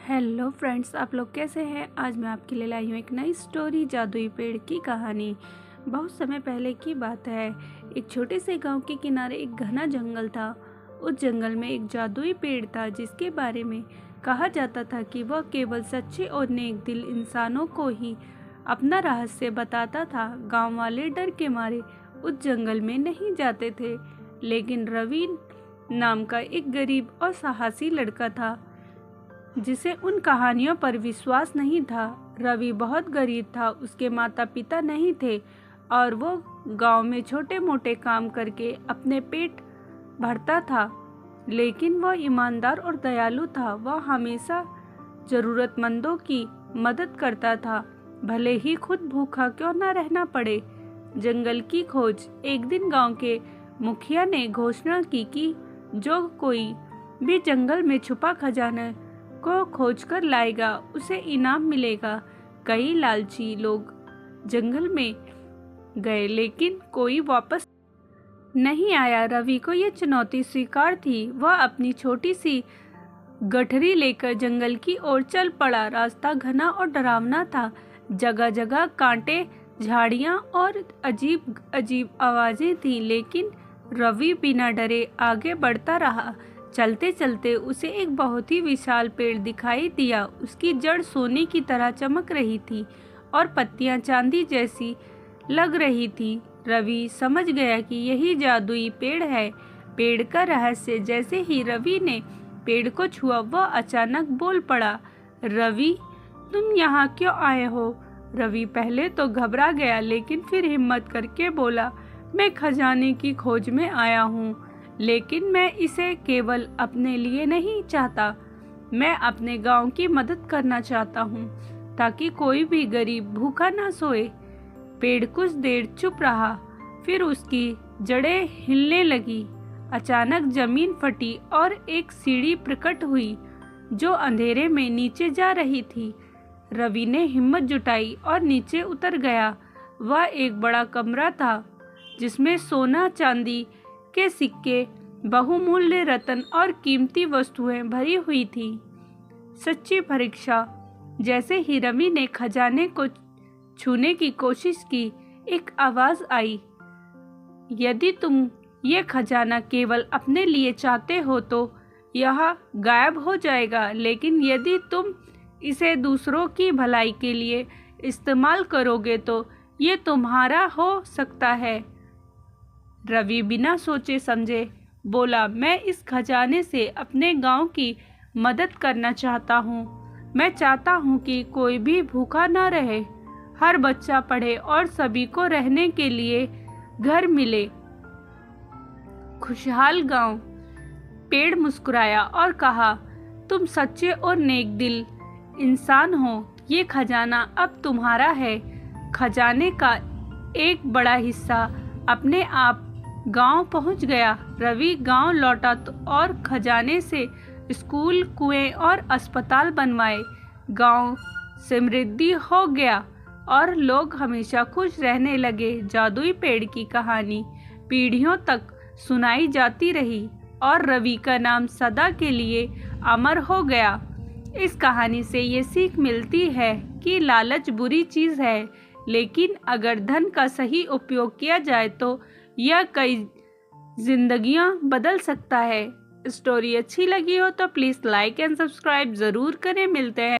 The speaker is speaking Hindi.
हेलो फ्रेंड्स, आप लोग कैसे हैं। आज मैं आपके लिए लाई हूँ एक नई स्टोरी, जादुई पेड़ की कहानी। बहुत समय पहले की बात है। एक छोटे से गांव के किनारे एक घना जंगल था। उस जंगल में एक जादुई पेड़ था जिसके बारे में कहा जाता था कि वह केवल सच्चे और नेक दिल इंसानों को ही अपना रहस्य बताता था। गांव वाले डर के मारे उस जंगल में नहीं जाते थे, लेकिन रवि नाम का एक गरीब और साहसी लड़का था जिसे उन कहानियों पर विश्वास नहीं था। रवि बहुत गरीब था, उसके माता पिता नहीं थे और वो गांव में छोटे मोटे काम करके अपने पेट भरता था। लेकिन वह ईमानदार और दयालु था। वह हमेशा जरूरतमंदों की मदद करता था, भले ही खुद भूखा क्यों न रहना पड़े। जंगल की खोज। एक दिन गांव के मुखिया ने घोषणा की कि जो कोई भी जंगल में छुपा खजाना को खोज कर लाएगा उसे इनाम मिलेगा। कई लालची लोग जंगल में गए, लेकिन कोई वापस नहीं आया। रवि को यह चुनौती स्वीकार थी। वह अपनी छोटी सी गठरी लेकर जंगल की ओर चल पड़ा। रास्ता घना और डरावना था। जगह जगह कांटे, झाड़ियां और अजीब अजीब आवाजें थी, लेकिन रवि बिना डरे आगे बढ़ता रहा। चलते चलते उसे एक बहुत ही विशाल पेड़ दिखाई दिया। उसकी जड़ सोने की तरह चमक रही थी और पत्तियां चांदी जैसी लग रही थी। रवि समझ गया कि यही जादुई पेड़ है। पेड़ का रहस्य। जैसे ही रवि ने पेड़ को छुआ, वह अचानक बोल पड़ा, रवि, तुम यहाँ क्यों आए हो? रवि पहले तो घबरा गया, लेकिन फिर हिम्मत करके बोला, मैं खजाने की खोज में आया हूँ, लेकिन मैं इसे केवल अपने लिए नहीं चाहता। मैं अपने गांव की मदद करना चाहता हूँ, ताकि कोई भी गरीब भूखा ना सोए। पेड़ कुछ देर चुप रहा, फिर उसकी जड़ें हिलने लगी। अचानक जमीन फटी और एक सीढ़ी प्रकट हुई जो अंधेरे में नीचे जा रही थी। रवि ने हिम्मत जुटाई और नीचे उतर गया। वह एक बड़ा कमरा था जिसमें सोना, चांदी के सिक्के, बहुमूल्य रत्न और कीमती वस्तुएं भरी हुई थी। सच्ची परीक्षा। जैसे ही रवि ने खजाने को छूने की कोशिश की, एक आवाज आई, यदि तुम ये खजाना केवल अपने लिए चाहते हो तो यह गायब हो जाएगा, लेकिन यदि तुम इसे दूसरों की भलाई के लिए इस्तेमाल करोगे तो ये तुम्हारा हो सकता है। रवि बिना सोचे समझे बोला, मैं इस खजाने से अपने गांव की मदद करना चाहता हूँ। मैं चाहता हूँ कि कोई भी भूखा ना रहे, हर बच्चा पढ़े और सभी को रहने के लिए घर मिले। खुशहाल गांव। पेड़ मुस्कुराया और कहा, तुम सच्चे और नेक दिल इंसान हो। ये खजाना अब तुम्हारा है। खजाने का एक बड़ा हिस्सा अपने आप गांव पहुंच गया। रवि गांव लौटा और खजाने से स्कूल, कुएं और अस्पताल बनवाए। गांव समृद्धि हो गया और लोग हमेशा खुश रहने लगे। जादुई पेड़ की कहानी पीढ़ियों तक सुनाई जाती रही और रवि का नाम सदा के लिए अमर हो गया। इस कहानी से ये सीख मिलती है कि लालच बुरी चीज़ है, लेकिन अगर धन का सही उपयोग किया जाए तो यह कई जिंदगियां बदल सकता है। स्टोरी अच्छी लगी हो तो प्लीज़ लाइक एंड सब्सक्राइब ज़रूर करें। मिलते हैं